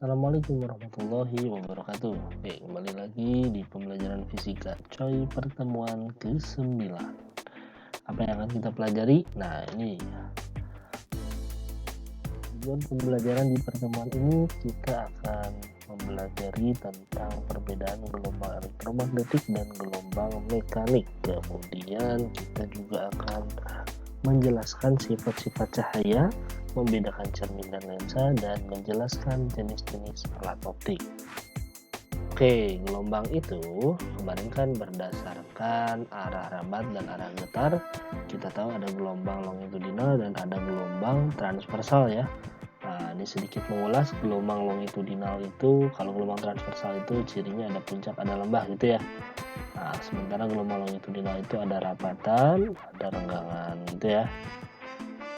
Assalamualaikum warahmatullahi wabarakatuh. Oke, kembali lagi di pembelajaran fisika coy pertemuan ke-9. Apa yang akan kita pelajari? Nah, ini tujuan pembelajaran di pertemuan ini kita akan mempelajari tentang perbedaan gelombang elektromagnetik dan gelombang mekanik. Kemudian kita juga akan menjelaskan sifat-sifat cahaya, membedakan cermin dan lensa, dan menjelaskan jenis-jenis alat optik. Oke, gelombang itu kemarin kan berdasarkan arah rambat dan arah getar. Kita tahu ada gelombang longitudinal dan ada gelombang transversal ya. Nah, ini sedikit mengulas gelombang longitudinal itu. Kalau gelombang transversal itu cirinya ada puncak, ada lembah gitu ya. Nah, sementara gelombang longitudinal itu ada rapatan, ada renggangan gitu ya.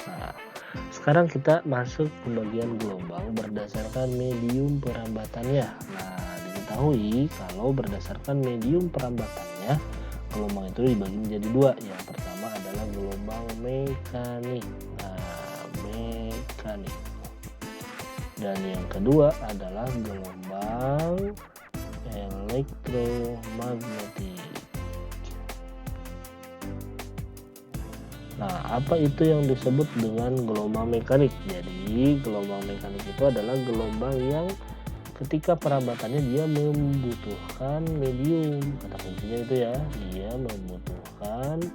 Nah, sekarang kita masuk ke bagian gelombang berdasarkan medium perambatannya. Nah, diketahui kalau berdasarkan medium perambatannya, gelombang itu dibagi menjadi dua. Yang pertama adalah gelombang mekanik. Nah, mekanik. Dan yang kedua adalah gelombang elektromagnetik. Nah, apa itu yang disebut dengan gelombang mekanik? Jadi, gelombang mekanik itu adalah gelombang yang ketika perambatannya dia membutuhkan medium. Kata kuncinya itu ya, dia membutuhkan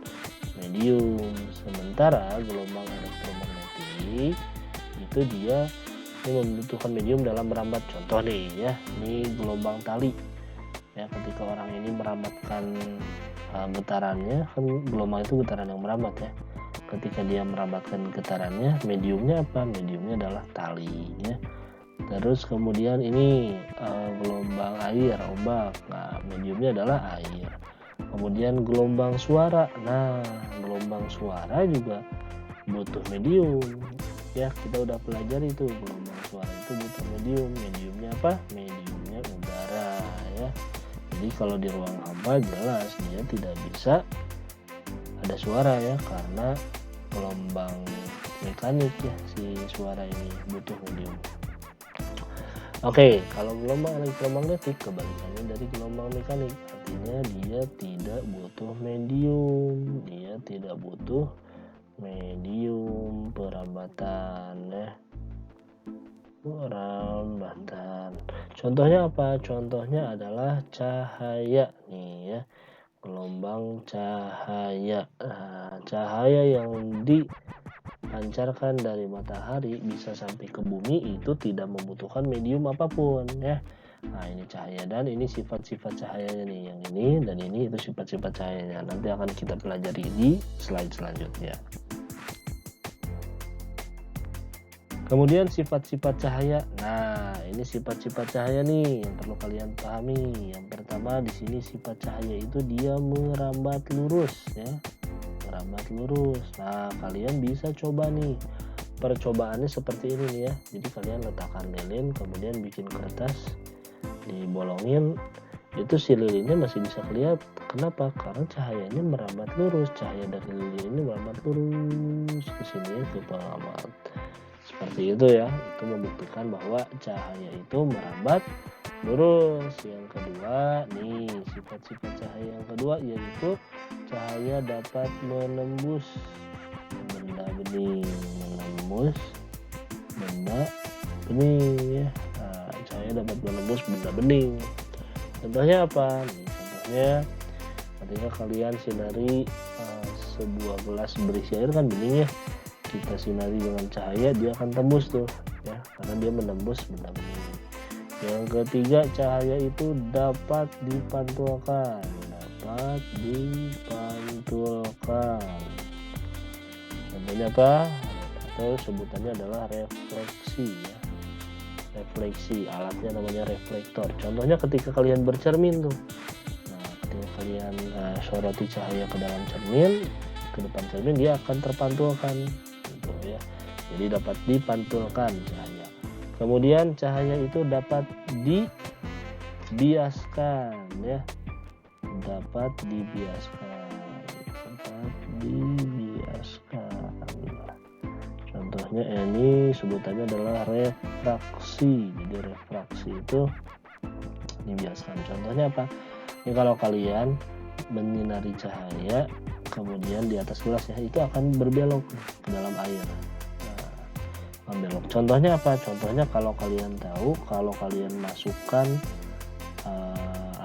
medium. Sementara gelombang elektromagnetik itu dia membutuhkan medium dalam merambat. Contoh nih ya, ini gelombang tali ya, ketika orang ini merambatkan getarannya, kan gelombang itu getaran yang merambat ya. Ketika dia merambatkan getarannya, mediumnya apa? Mediumnya adalah tali ya. Terus kemudian ini gelombang air, ombak. Nah, mediumnya adalah air. Kemudian gelombang suara. Nah, gelombang suara juga butuh medium ya. Kita udah pelajari itu, gelombang suara itu butuh medium. Mediumnya apa? Mediumnya udara ya. Jadi kalau di ruang hampa jelas dia tidak bisa ada suara ya, karena gelombang mekanik ya si suara ini butuh medium. Oke, kalau gelombang elektromagnetik kebalikannya dari gelombang mekanik, artinya dia tidak butuh medium, dia tidak butuh medium perambatan ya. Perambatan. Contohnya apa? Contohnya adalah cahaya nih ya. Gelombang cahaya. Nah, cahaya yang dipancarkan dari matahari bisa sampai ke bumi itu tidak membutuhkan medium apapun ya. Nah, ini cahaya dan ini sifat-sifat cahayanya nih, yang ini dan ini itu sifat-sifat cahayanya. Nanti akan kita pelajari di slide selanjutnya. Kemudian sifat-sifat cahaya. Nah, ini sifat-sifat cahaya nih yang perlu kalian pahami. Yang pertama di sini sifat cahaya itu dia merambat lurus ya. Merambat lurus. Nah, kalian bisa coba nih. Percobaannya seperti ini nih ya. Jadi kalian letakkan lilin, kemudian bikin kertas, dibolongin. Itu si lilinnya masih bisa kelihatan. Kenapa? Karena cahayanya merambat lurus. Cahaya dari lilin ini merambat lurus ke sini ya, ke pengamat. Seperti itu ya, itu membuktikan bahwa cahaya itu merambat lurus. Yang kedua nih, sifat-sifat cahaya yang kedua yaitu cahaya dapat menembus benda bening, menembus benda bening ya. Nah, cahaya dapat menembus benda bening. Contohnya apa? Nih, contohnya ketika kalian sinari sebuah gelas berisi air kan bening ya. Kita sinari dengan cahaya, dia akan tembus tuh ya, karena dia menembus benda bening. Yang ketiga, cahaya itu dapat dipantulkan, contohnya apa? Atau sebutannya adalah refleksi ya. Refleksi, alatnya namanya reflektor. Contohnya ketika kalian bercermin tuh. Nah, ketika kalian soroti cahaya ke dalam cermin, ke depan cermin, dia akan terpantulkan gitu ya. Jadi dapat dipantulkan cahaya. Kemudian cahaya itu dapat dibiaskan ya. Dapat dibiaskan. Contohnya ini sebutannya adalah refraksi. Jadi refraksi itu dibiaskan. Contohnya apa? Ini kalau kalian menyinari cahaya kemudian di atas gelas ya, itu akan berbelok ke dalam air. Membelok. Contohnya apa? Contohnya kalau kalian tahu, kalau kalian masukkan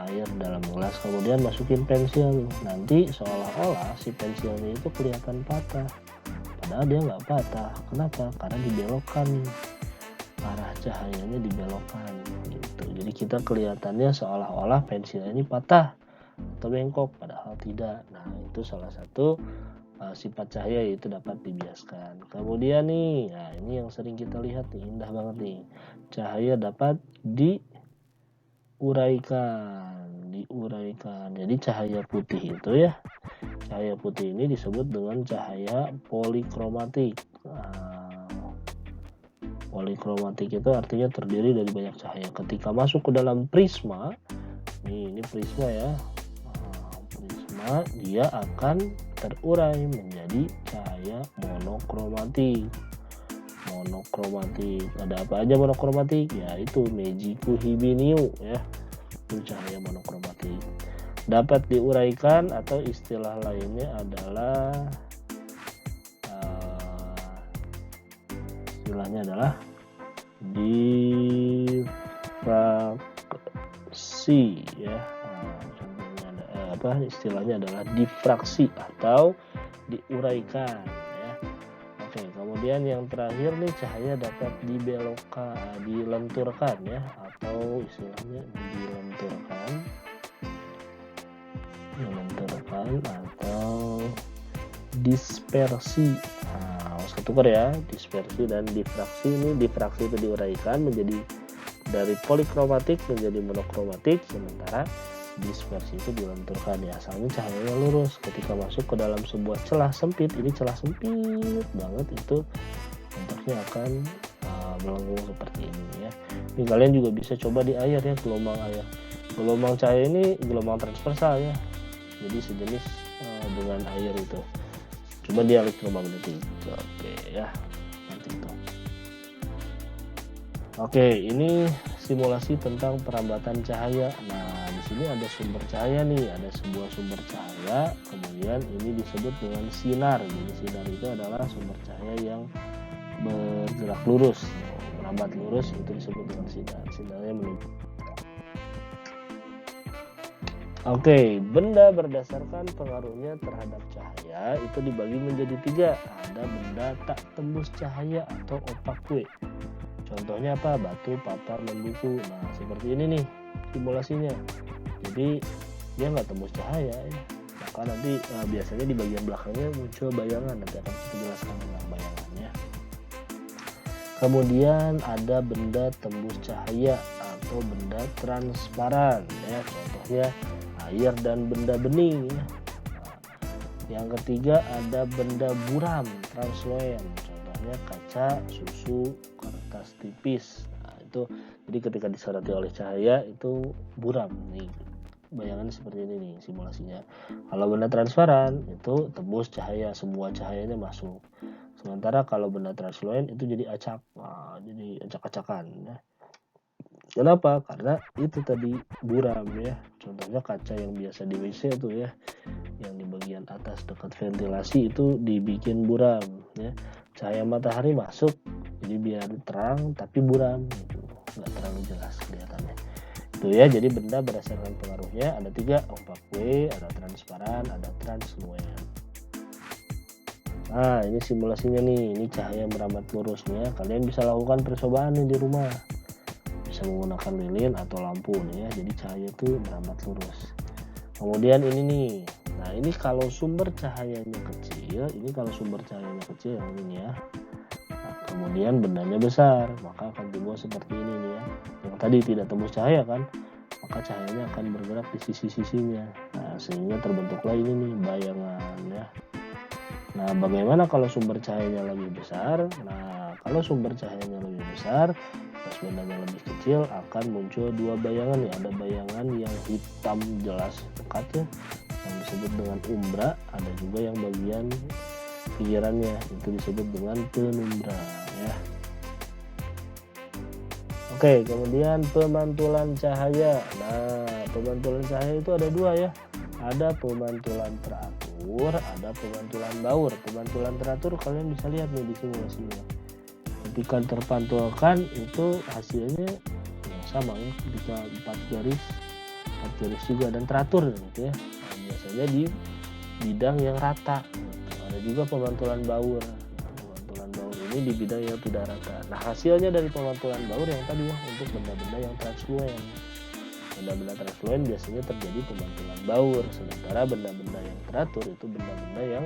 air dalam gelas kemudian masukin pensil, nanti seolah-olah si pensilnya itu kelihatan patah, padahal dia nggak patah. Kenapa? Karena dibelokkan, arah cahayanya dibelokkan gitu. Jadi kita kelihatannya seolah-olah pensilnya ini patah atau bengkok, padahal tidak. Nah, itu salah satu sifat cahaya, yaitu dapat dibiaskan. Kemudian nih, nah ini yang sering kita lihat nih, indah banget nih. Cahaya dapat diuraikan. Jadi cahaya putih itu ya, cahaya putih ini disebut dengan cahaya polikromatik. Polikromatik itu artinya terdiri dari banyak cahaya. Ketika masuk ke dalam prisma, ini prisma ya, prisma dia akan terurai menjadi cahaya monokromatik. Ada apa aja monokromatik? Ya itu Meiji-ku Hibiniu ya, itu cahaya monokromatik. Dapat diuraikan atau istilah lainnya adalah diffraksi ya. Istilahnya adalah difraksi atau diuraikan ya. Oke, kemudian yang terakhir nih, cahaya dapat dilenturkan ya, atau istilahnya dilenturkan atau dispersi. Harus ketukar ya, dispersi dan difraksi. Ini difraksi itu diuraikan menjadi dari polikromatik menjadi monokromatik, sementara dispersi itu dilenturkan ya. Asalnya cahayanya lurus, ketika masuk ke dalam sebuah celah sempit, ini celah sempit banget, itu bentuknya akan melengkung seperti ini ya. Ini kalian juga bisa coba di air ya, gelombang air. Gelombang cahaya ini gelombang transversal ya, jadi sejenis dengan air itu. Coba di elektromagnetik. Oke ya, nanti itu. Oke, ini simulasi tentang perambatan cahaya. Nah, di sini ada sumber cahaya nih, ada sebuah sumber cahaya, kemudian ini disebut dengan sinar. Jadi sinar itu adalah sumber cahaya yang bergerak lurus, merambat lurus, itu disebut dengan sinar. Sinarnya menuju. Oke, benda berdasarkan pengaruhnya terhadap cahaya itu dibagi menjadi 3. Ada benda tak tembus cahaya atau opaque. Contohnya apa? Batu, papan, dan buku. Nah, seperti ini nih simulasinya. Jadi dia nggak tembus cahaya ya. Maka nanti biasanya di bagian belakangnya muncul bayangan. Nanti akan kita jelaskan tentang bayangannya. Kemudian ada benda tembus cahaya atau benda transparan ya. Contohnya air dan benda bening ya. Yang ketiga ada benda buram, translucent. Contohnya kaca, susu, kertas tipis. Nah, itu jadi ketika disoroti oleh cahaya itu buram nih. Bayangan seperti ini nih simulasinya. Kalau benda transparan itu tembus cahaya, semua cahayanya masuk. Sementara kalau benda translucent itu jadi acak. Nah, jadi acak-acakan ya. Kenapa? Karena itu tadi buram ya. Contohnya kaca yang biasa di WC itu ya, yang di bagian atas dekat ventilasi itu dibikin buram ya. Cahaya matahari masuk, jadi biar terang tapi buram gitu, nggak terlalu jelas kelihatannya. Itu ya. Jadi benda berdasarkan pengaruhnya ada 3, opaque, ada transparan, ada translucent. Nah, ini simulasinya nih. Ini cahaya merambat lurusnya. Kalian bisa lakukan percobaan nih di rumah. Bisa menggunakan lilin atau lampu nih ya. Jadi cahaya itu merambat lurus. Kemudian ini nih. Nah, ini kalau sumber cahayanya kecil, yang ini ya. Nah, kemudian bendanya besar, maka akan dibuat seperti ini nih ya. Yang tadi tidak tembus cahaya kan, maka cahayanya akan bergerak di sisi-sisinya. Nah, sehingga terbentuklah ini nih bayangan ya. Nah, bagaimana kalau sumber cahayanya lebih besar? Nah, kalau sumber cahayanya lebih besar, pas bendanya lebih kecil, akan muncul 2 bayangan ya. Ada bayangan yang hitam jelas pekat ya, yang disebut dengan umbra. Ada juga yang bagian pinggirannya, itu disebut dengan penumbra ya. Oke, kemudian pemantulan cahaya. Nah, pemantulan cahaya itu ada dua ya. Ada pemantulan teratur, ada pemantulan baur. Pemantulan teratur kalian bisa lihat nih di simulasinya. Ketika terpantulkan itu hasilnya ya sama ya, ketika 4 garis juga dan teratur gitu ya. Nah, biasanya di bidang yang rata. Ada juga pemantulan baur. Nah, pemantulan baur ini di bidang yang tidak rata. Nah, hasilnya dari pemantulan baur yang tadi ya, untuk benda-benda yang transfluen. Benda-benda transfluen biasanya terjadi pemantulan baur, sementara benda-benda yang teratur itu benda-benda yang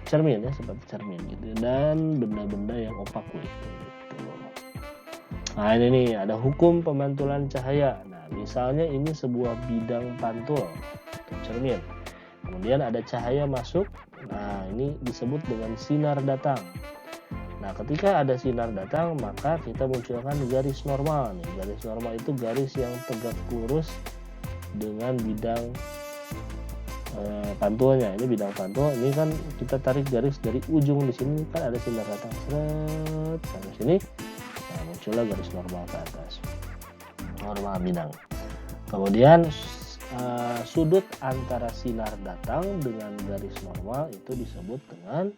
cermin ya, seperti cermin gitu, dan benda-benda yang opak gitu. Nah, ini nih ada hukum pemantulan cahaya. Nah, misalnya ini sebuah bidang pantul atau cermin. Kemudian ada cahaya masuk. Nah, ini disebut dengan sinar datang. Nah, ketika ada sinar datang, maka kita munculkan garis normal nih. Garis normal itu garis yang tegak lurus dengan bidang pantulnya. Ini bidang pantul. Ini kan kita tarik garis dari ujung di sini kan ada sinar datang. Seret sampai sini. Nah, muncullah garis normal ke atas. Normal bidang. Kemudian sudut antara sinar datang dengan garis normal itu disebut dengan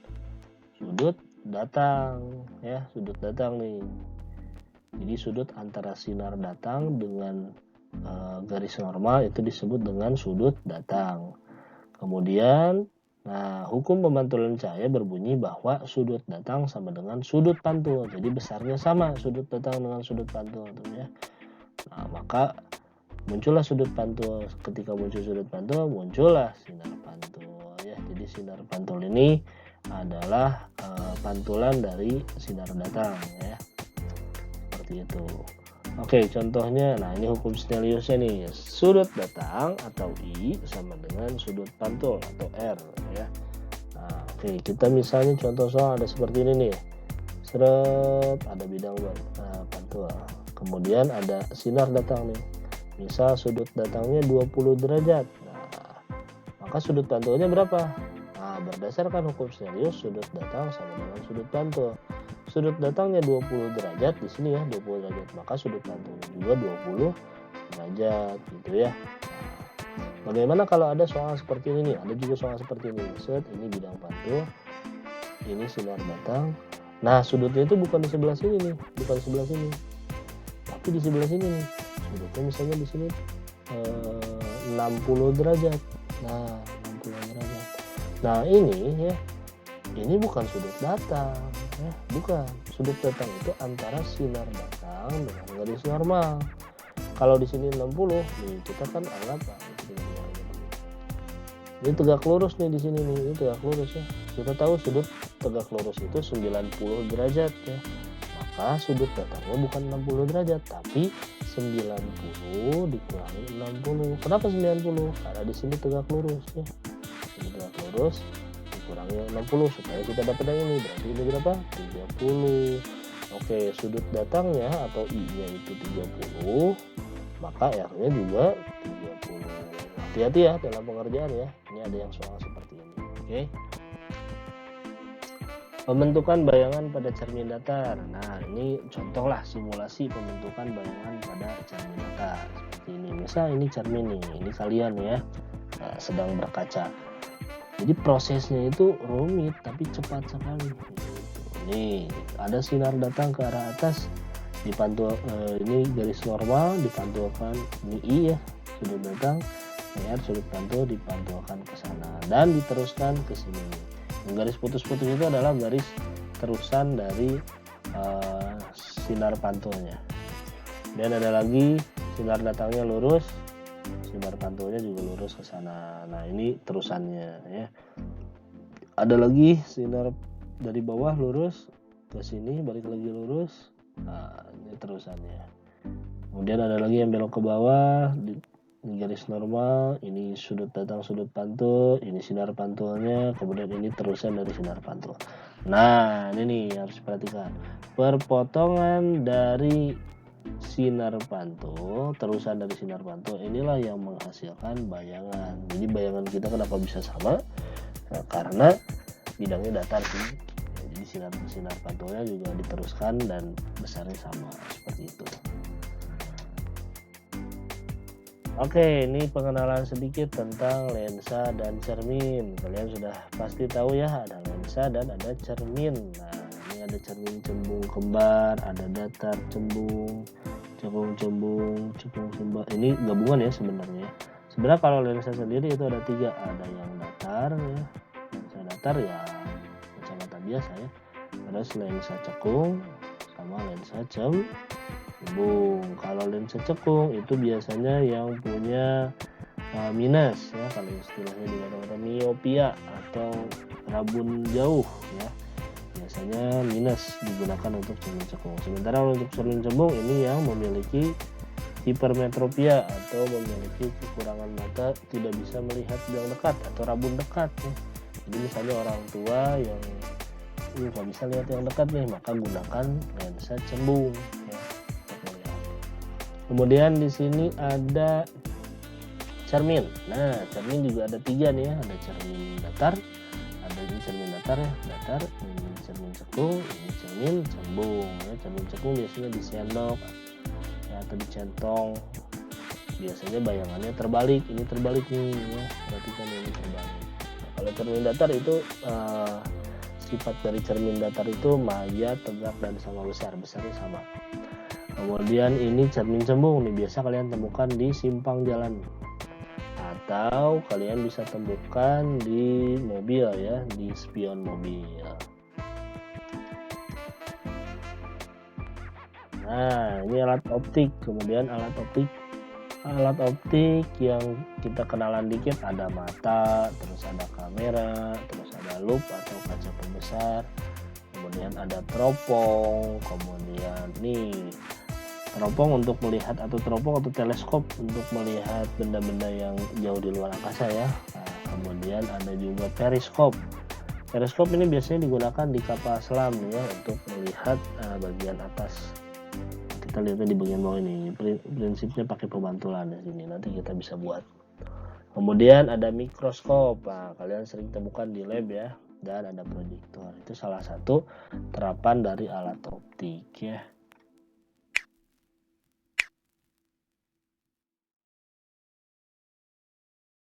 sudut datang ya, sudut datang nih. Jadi sudut antara sinar datang dengan garis normal itu disebut dengan sudut datang. Kemudian nah, hukum pemantulan cahaya berbunyi bahwa sudut datang sama dengan sudut pantul. Jadi besarnya sama sudut datang dengan sudut pantul tuh ya. Nah, maka muncullah sudut pantul. Ketika muncul sudut pantul, muncullah sinar pantul ya. Jadi sinar pantul ini adalah pantulan dari sinar datang ya, seperti itu. Oke, contohnya, nah ini hukum Snelliusnya nih, sudut datang atau I sama dengan sudut pantul atau R ya. Nah, oke, kita misalnya contoh soal ada seperti ini nih, seret, ada bidang pantul, kemudian ada sinar datang nih, misal sudut datangnya 20 derajat, nah maka sudut pantulnya berapa? Nah, berdasarkan hukum Snellius, sudut datang sama dengan sudut pantul. Sudut datangnya 20 derajat di sini ya, 20 derajat, maka sudut pantulnya juga 20 derajat gitu ya. Nah, bagaimana kalau ada soal seperti ini nih? Ada juga soal seperti ini. Set, ini bidang pantul, ini sinar datang. Nah, sudutnya itu bukan di sebelah sini nih, bukan di sebelah sini, tapi di sebelah sini nih. Sudutnya misalnya di sini 60 derajat. Nah, 60 derajat. Nah, ini ya, ini bukan sudut datang ya, bukan. Sudut datang itu antara sinar datang dengan garis normal. Kalau di sini 60 nih, kita kan anggap ini tegak lurus nih, di sini nih, ini tegak lurus ya. Kita tahu sudut tegak lurus itu 90 derajat ya. Maka sudut datangnya bukan 60 derajat, tapi 90 dikurangi 60. Kenapa 90? Karena di sini tegak lurus ya. Ini tegak lurus dikurangi 60 supaya kita dapat yang ini. Berarti ini berapa? 30. Oke, sudut datangnya atau I-nya itu 30, maka R-nya juga 30. Hati-hati ya dalam pengerjaan ya. Ini ada yang soal seperti ini. Oke. Pembentukan bayangan pada cermin datar. Nah, ini contohlah simulasi pembentukan bayangan pada cermin datar. Seperti ini. Misal ini cermin nih, ini kalian ya sedang berkaca. Jadi prosesnya itu rumit tapi cepat sekali. Nih, ada sinar datang ke arah atas, dipantul ini garis normal dipantulkan, ini I ya, sudut datang, R sudut pantul dipantulkan ke sana dan diteruskan ke sini. Garis putus-putus itu adalah garis terusan dari sinar pantulnya. Dan ada lagi sinar datangnya lurus, sinar pantulnya juga lurus ke sana. Nah, ini terusannya ya. Ada lagi sinar dari bawah lurus ke sini, balik lagi lurus. Nah, ini terusannya. Kemudian ada lagi yang belok ke bawah, ini garis normal, ini sudut datang sudut pantul, ini sinar pantulnya, kemudian ini terusan dari sinar pantul. Nah, ini nih harus diperhatikan. Perpotongan dari sinar pantul, terusan dari sinar pantul, inilah yang menghasilkan bayangan. Jadi bayangan kita kenapa bisa sama? Nah, karena bidangnya datar sih. Jadi frekuensi sinar pantulnya juga diteruskan dan besarnya sama seperti itu. Oke, ini pengenalan sedikit tentang lensa dan cermin. Kalian sudah pasti tahu ya, ada lensa dan ada cermin. Nah, ini ada cermin cembung kembar, ada datar cembung, cembung kembar. Ini gabungan ya sebenarnya. Sebenarnya kalau lensa sendiri itu ada 3, ada yang datar ya, lensa datar ya kacamata biasa ya. Terus lensa cekung sama lensa cembung. Kalau lensa cekung itu biasanya yang punya minus ya, kalau istilahnya di kata-kata miopia atau rabun jauh ya, biasanya minus digunakan untuk cermin cekung. Sementara untuk cermin cembung ini yang memiliki hipermetropia atau memiliki kekurangan mata, tidak bisa melihat yang dekat atau rabun dekat ya. Jadi misalnya orang tua yang nggak bisa lihat yang dekat nih, maka gunakan lensa cembung ya. Kemudian di sini ada cermin. Nah, cermin juga ada 3 nih ya, ada cermin datar, ada ini cermin datar ya, ini cermin cekung, ini cermin cembung ya. Cermin cekung biasanya di sendok ya, atau dicentong. Biasanya bayangannya terbalik, ini terbalik nih ya, perhatikan ini terbalik. Nah, kalau cermin datar itu sifat dari cermin datar itu maya, tegak, dan sama besarnya sama. Kemudian ini cermin cembung nih, biasa kalian temukan di simpang jalan atau kalian bisa temukan di mobil ya, di spion mobil. Nah, ini alat optik. Kemudian alat optik yang kita kenalan dikit, ada mata, terus ada kamera, terus ada loop atau kaca pembesar, kemudian ada teropong, kemudian nih teropong untuk melihat, atau teropong atau teleskop untuk melihat benda-benda yang jauh di luar angkasa ya. Nah, kemudian ada juga periskop. Periskop ini biasanya digunakan di kapal selam ya, untuk melihat bagian atas. Kita lihatnya di bagian bawah ini. Prinsipnya pakai pemantulan di sini. Nanti kita bisa buat. Kemudian ada mikroskop. Nah, kalian sering temukan di lab ya. Dan ada proyektor. Itu salah satu terapan dari alat optik ya.